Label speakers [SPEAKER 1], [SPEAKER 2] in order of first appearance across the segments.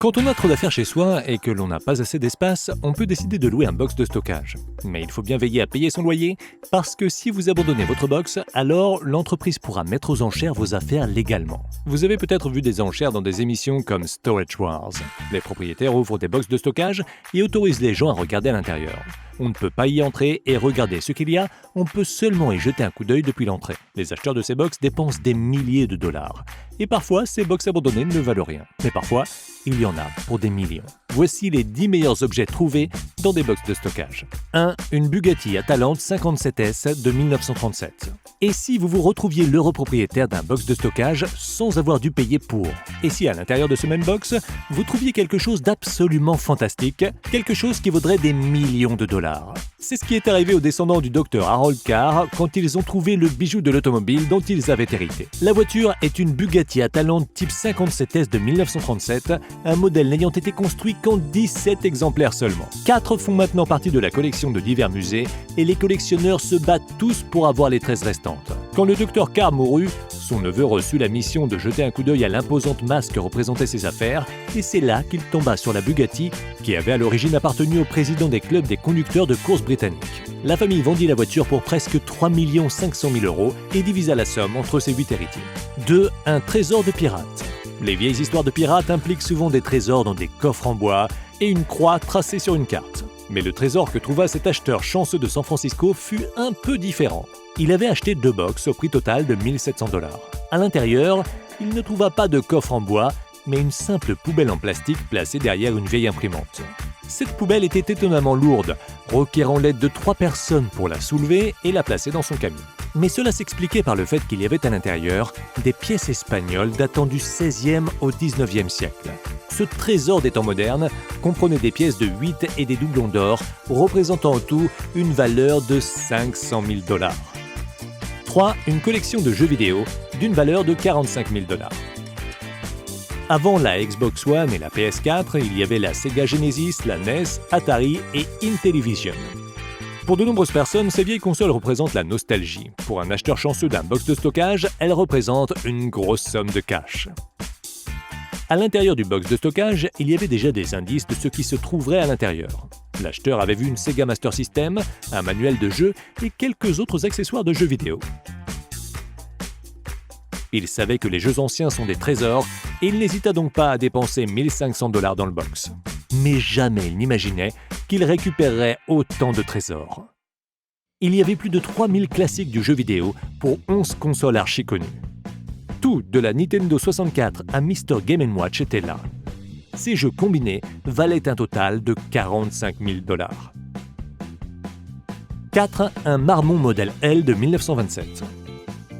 [SPEAKER 1] Quand on a trop d'affaires chez soi et que l'on n'a pas assez d'espace, on peut décider de louer un box de stockage. Mais il faut bien veiller à payer son loyer, parce que si vous abandonnez votre box, alors l'entreprise pourra mettre aux enchères vos affaires légalement. Vous avez peut-être vu des enchères dans des émissions comme Storage Wars. Les propriétaires ouvrent des box de stockage et autorisent les gens à regarder à l'intérieur. On ne peut pas y entrer et regarder ce qu'il y a, on peut seulement y jeter un coup d'œil depuis l'entrée. Les acheteurs de ces box dépensent des milliers de dollars. Et parfois, ces box abandonnées ne valent rien. Mais parfois, il y en a pour des millions. Voici les 10 meilleurs objets trouvés dans des box de stockage. 1. Une Bugatti Atalante 57S de 1937. Et si vous vous retrouviez l'heureux propriétaire d'un box de stockage sans avoir dû payer pour? Et si à l'intérieur de ce même box, vous trouviez quelque chose d'absolument fantastique, quelque chose qui vaudrait des millions de dollars? C'est ce qui est arrivé aux descendants du docteur Harold Carr quand ils ont trouvé le bijou de l'automobile dont ils avaient hérité. La voiture est une Bugatti Atalante type 57S de 1937, un modèle n'ayant été construit qu'en 17 exemplaires seulement. 4 font maintenant partie de la collection de divers musées et les collectionneurs se battent tous pour avoir les 13 restantes. Quand le docteur Carr mourut, son neveu reçut la mission de jeter un coup d'œil à l'imposante masse que représentaient ses affaires, et c'est là qu'il tomba sur la Bugatti, qui avait à l'origine appartenu au président des clubs des conducteurs de course britanniques. La famille vendit la voiture pour presque 3 500 000 € et divisa la somme entre ses 8 héritiers. 2. Un trésor de pirate. Les vieilles histoires de pirates impliquent souvent des trésors dans des coffres en bois et une croix tracée sur une carte. Mais le trésor que trouva cet acheteur chanceux de San Francisco fut un peu différent. Il avait acheté 2 box au prix total de 1 700 $. À l'intérieur, il ne trouva pas de coffre en bois, mais une simple poubelle en plastique placée derrière une vieille imprimante. Cette poubelle était étonnamment lourde, requérant l'aide de 3 personnes pour la soulever et la placer dans son camion. Mais cela s'expliquait par le fait qu'il y avait à l'intérieur des pièces espagnoles datant du XVIe au XIXe siècle. Ce trésor des temps modernes comprenait des pièces de 8 et des doublons d'or, représentant en tout une valeur de 500 000 $. 3. Une collection de jeux vidéo d'une valeur de 45 000 $. Avant la Xbox One et la PS4, il y avait la Sega Genesis, la NES, Atari et Intellivision. Pour de nombreuses personnes, ces vieilles consoles représentent la nostalgie. Pour un acheteur chanceux d'un box de stockage, elles représentent une grosse somme de cash. À l'intérieur du box de stockage, il y avait déjà des indices de ce qui se trouverait à l'intérieur. L'acheteur avait vu une Sega Master System, un manuel de jeu et quelques autres accessoires de jeux vidéo. Il savait que les jeux anciens sont des trésors et il n'hésita donc pas à dépenser 1 500 $ dans le box. Mais jamais il n'imaginait qu'il récupérerait autant de trésors. Il y avait plus de 3000 classiques du jeu vidéo pour 11 consoles archi connues. Tout de la Nintendo 64 à Mr. Game & Watch était là. Ces jeux combinés valaient un total de 45 000 $. 4. Un Marmon modèle L de 1927.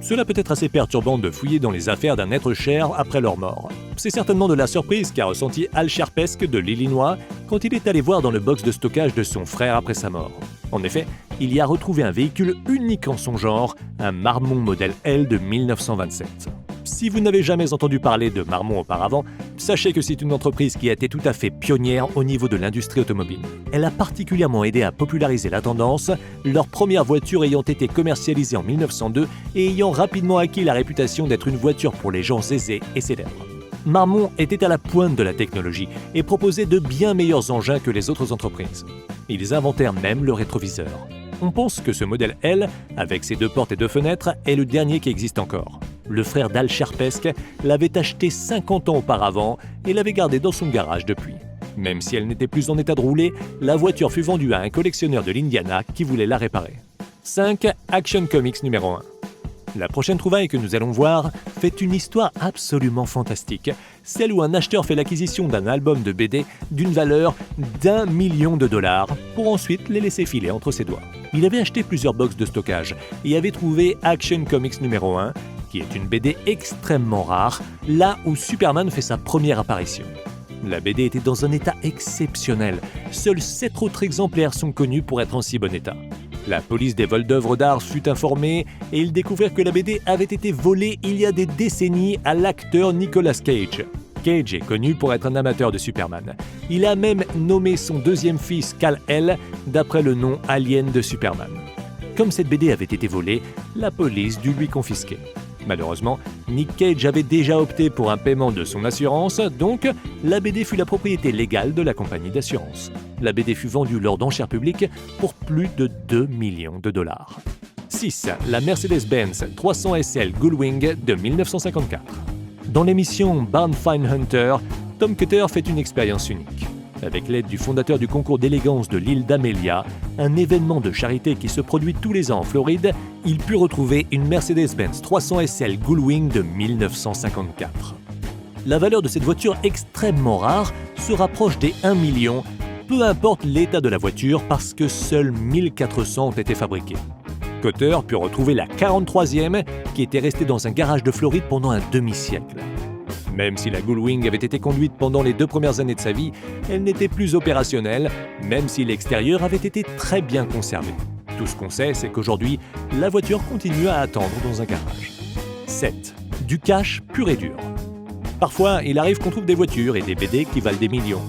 [SPEAKER 1] Cela peut être assez perturbant de fouiller dans les affaires d'un être cher après leur mort. C'est certainement de la surprise qu'a ressenti Al Sharpesque de l'Illinois quand il est allé voir dans le box de stockage de son frère après sa mort. En effet, il y a retrouvé un véhicule unique en son genre, un Marmon modèle L de 1927. Si vous n'avez jamais entendu parler de Marmon auparavant, sachez que c'est une entreprise qui a été tout à fait pionnière au niveau de l'industrie automobile. Elle a particulièrement aidé à populariser la tendance, leur première voiture ayant été commercialisée en 1902 et ayant rapidement acquis la réputation d'être une voiture pour les gens aisés et célèbres. Marmon était à la pointe de la technologie et proposait de bien meilleurs engins que les autres entreprises. Ils inventèrent même le rétroviseur. On pense que ce modèle L, avec ses 2 portes et 2 fenêtres, est le dernier qui existe encore. Le frère d'Al Sharpesque l'avait acheté 50 ans auparavant et l'avait gardé dans son garage depuis. Même si elle n'était plus en état de rouler, la voiture fut vendue à un collectionneur de l'Indiana qui voulait la réparer. 5. Action Comics numéro 1. La prochaine trouvaille que nous allons voir fait une histoire absolument fantastique, celle où un acheteur fait l'acquisition d'un album de BD d'une valeur d'1 million de $, pour ensuite les laisser filer entre ses doigts. Il avait acheté plusieurs box de stockage et avait trouvé Action Comics numéro 1, qui est une BD extrêmement rare, là où Superman fait sa première apparition. La BD était dans un état exceptionnel, seuls 7 autres exemplaires sont connus pour être en si bon état. La police des vols d'œuvres d'art fut informée et ils découvrirent que la BD avait été volée il y a des décennies à l'acteur Nicolas Cage. Cage est connu pour être un amateur de Superman. Il a même nommé son 2e fils Kal-El d'après le nom alien de Superman. Comme cette BD avait été volée, la police dut lui confisquer. Malheureusement, Nick Cage avait déjà opté pour un paiement de son assurance, donc la BD fut la propriété légale de la compagnie d'assurance. La BD fut vendue lors d'enchères publiques pour plus de 2 millions de dollars. 6. La Mercedes-Benz 300 SL Gullwing de 1954. Dans l'émission Barn Find Hunter, Tom Cutter fait une expérience unique. Avec l'aide du fondateur du concours d'élégance de l'île d'Amelia, un événement de charité qui se produit tous les ans en Floride, il put retrouver une Mercedes-Benz 300 SL Gullwing de 1954. La valeur de cette voiture extrêmement rare se rapproche des 1 million, peu importe l'état de la voiture parce que seuls 1400 ont été fabriqués. Cutter put retrouver la 43e qui était restée dans un garage de Floride pendant un demi-siècle. Même si la Gullwing avait été conduite pendant les 2 premières années de sa vie, elle n'était plus opérationnelle, même si l'extérieur avait été très bien conservé. Tout ce qu'on sait, c'est qu'aujourd'hui, la voiture continue à attendre dans un garage. 7. Du cash pur et dur. Parfois, il arrive qu'on trouve des voitures et des BD qui valent des millions.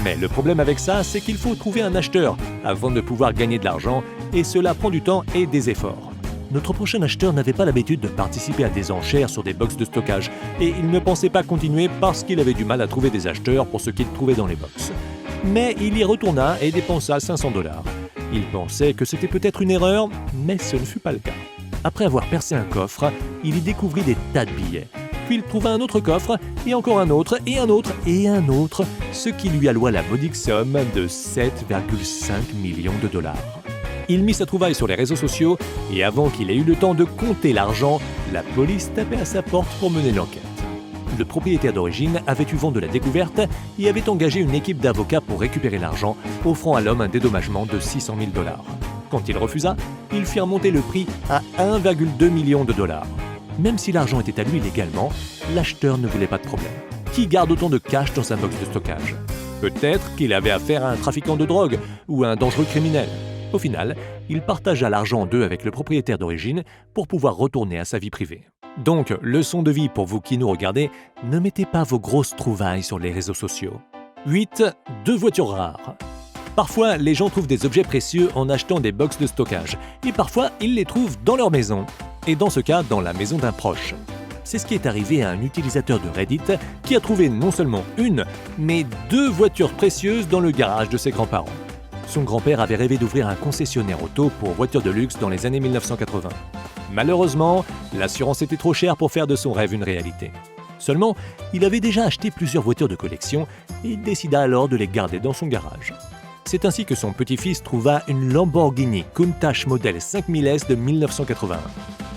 [SPEAKER 1] Mais le problème avec ça, c'est qu'il faut trouver un acheteur avant de pouvoir gagner de l'argent, et cela prend du temps et des efforts. Notre prochain acheteur n'avait pas l'habitude de participer à des enchères sur des box de stockage, et il ne pensait pas continuer parce qu'il avait du mal à trouver des acheteurs pour ce qu'il trouvait dans les box. Mais il y retourna et dépensa $500. Il pensait que c'était peut-être une erreur, mais ce ne fut pas le cas. Après avoir percé un coffre, il y découvrit des tas de billets. Puis il trouva un autre coffre, et encore un autre, et un autre, et un autre, ce qui lui alloua la modique somme de 7,5 millions de dollars. Il mit sa trouvaille sur les réseaux sociaux, et avant qu'il ait eu le temps de compter l'argent, la police tapait à sa porte pour mener l'enquête. Le propriétaire d'origine avait eu vent de la découverte et avait engagé une équipe d'avocats pour récupérer l'argent, offrant à l'homme un dédommagement de 600 000 $. Quand il refusa, ils firent monter le prix à 1,2 million de dollars. Même si l'argent était à lui légalement, l'acheteur ne voulait pas de problème. Qui garde autant de cash dans sa box de stockage? Peut-être qu'il avait affaire à un trafiquant de drogue ou à un dangereux criminel. Au final, il partagea l'argent en deux avec le propriétaire d'origine pour pouvoir retourner à sa vie privée. Donc, leçon de vie pour vous qui nous regardez, ne mettez pas vos grosses trouvailles sur les réseaux sociaux. 8. 2 voitures rares. Parfois, les gens trouvent des objets précieux en achetant des box de stockage, et parfois, ils les trouvent dans leur maison, et dans ce cas, dans la maison d'un proche. C'est ce qui est arrivé à un utilisateur de Reddit qui a trouvé non seulement une, mais 2 voitures précieuses dans le garage de ses grands-parents. Son grand-père avait rêvé d'ouvrir un concessionnaire auto pour voitures de luxe dans les années 1980. Malheureusement, l'assurance était trop chère pour faire de son rêve une réalité. Seulement, il avait déjà acheté plusieurs voitures de collection et il décida alors de les garder dans son garage. C'est ainsi que son petit-fils trouva une Lamborghini Countach modèle 5000S de 1981.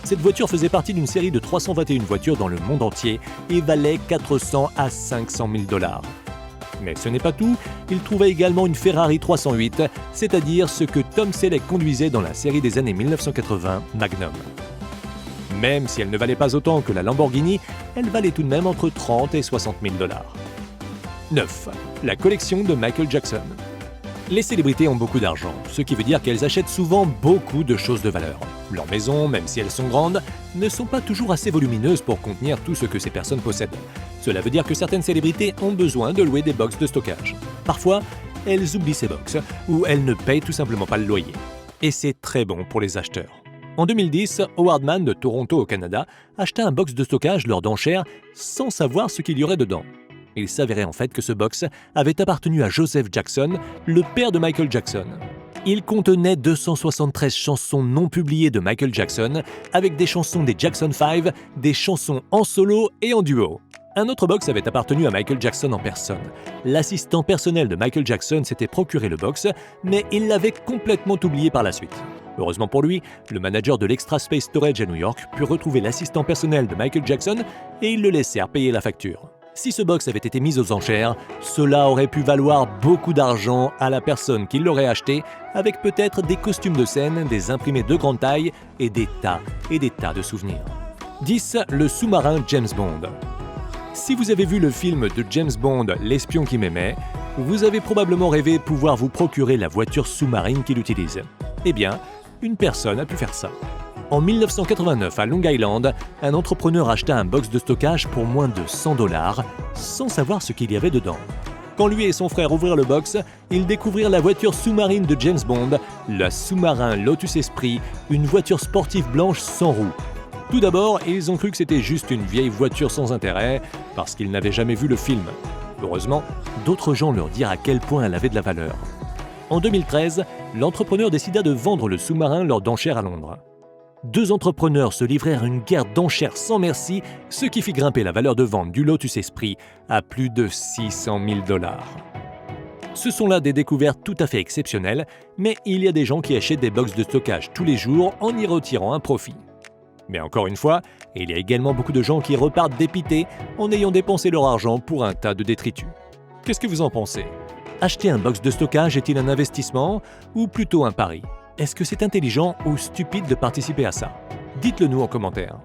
[SPEAKER 1] Cette voiture faisait partie d'une série de 321 voitures dans le monde entier et valait 400 à 500 000 $. Mais ce n'est pas tout, il trouva également une Ferrari 308, c'est-à-dire ce que Tom Selleck conduisait dans la série des années 1980, Magnum. Même si elle ne valait pas autant que la Lamborghini, elle valait tout de même entre 30 et 60 000 $. 9. La collection de Michael Jackson. Les célébrités ont beaucoup d'argent, ce qui veut dire qu'elles achètent souvent beaucoup de choses de valeur. Leurs maisons, même si elles sont grandes, ne sont pas toujours assez volumineuses pour contenir tout ce que ces personnes possèdent. Cela veut dire que certaines célébrités ont besoin de louer des box de stockage. Parfois, elles oublient ces box, ou elles ne payent tout simplement pas le loyer. Et c'est très bon pour les acheteurs. En 2010, Howard Mann de Toronto au Canada acheta un box de stockage lors d'enchères sans savoir ce qu'il y aurait dedans. Il s'avérait en fait que ce box avait appartenu à Joseph Jackson, le père de Michael Jackson. Il contenait 273 chansons non publiées de Michael Jackson, avec des chansons des Jackson 5, des chansons en solo et en duo. Un autre box avait appartenu à Michael Jackson en personne. L'assistant personnel de Michael Jackson s'était procuré le box, mais il l'avait complètement oublié par la suite. Heureusement pour lui, le manager de l'Extra Space Storage à New York put retrouver l'assistant personnel de Michael Jackson et ils le laissèrent payer la facture. Si ce box avait été mis aux enchères, cela aurait pu valoir beaucoup d'argent à la personne qui l'aurait acheté, avec peut-être des costumes de scène, des imprimés de grande taille et des tas de souvenirs. 10. Le sous-marin James Bond. Si vous avez vu le film de James Bond, L'espion qui m'aimait, vous avez probablement rêvé pouvoir vous procurer la voiture sous-marine qu'il utilise. Eh bien, une personne a pu faire ça. En 1989, à Long Island, un entrepreneur acheta un box de stockage pour moins de 100 $, sans savoir ce qu'il y avait dedans. Quand lui et son frère ouvrirent le box, ils découvrirent la voiture sous-marine de James Bond, la sous-marin Lotus Esprit, une voiture sportive blanche sans roues. Tout d'abord, ils ont cru que c'était juste une vieille voiture sans intérêt, parce qu'ils n'avaient jamais vu le film. Heureusement, d'autres gens leur dirent à quel point elle avait de la valeur. En 2013, l'entrepreneur décida de vendre le sous-marin lors d'enchères à Londres. Deux entrepreneurs se livrèrent une guerre d'enchères sans merci, ce qui fit grimper la valeur de vente du Lotus Esprit à plus de 600 000 $. Ce sont là des découvertes tout à fait exceptionnelles, mais il y a des gens qui achètent des box de stockage tous les jours en y retirant un profit. Mais encore une fois, il y a également beaucoup de gens qui repartent dépités en ayant dépensé leur argent pour un tas de détritus. Qu'est-ce que vous en pensez ? Acheter un box de stockage est-il un investissement ou plutôt un pari ? Est-ce que c'est intelligent ou stupide de participer à ça ? Dites-le nous en commentaire.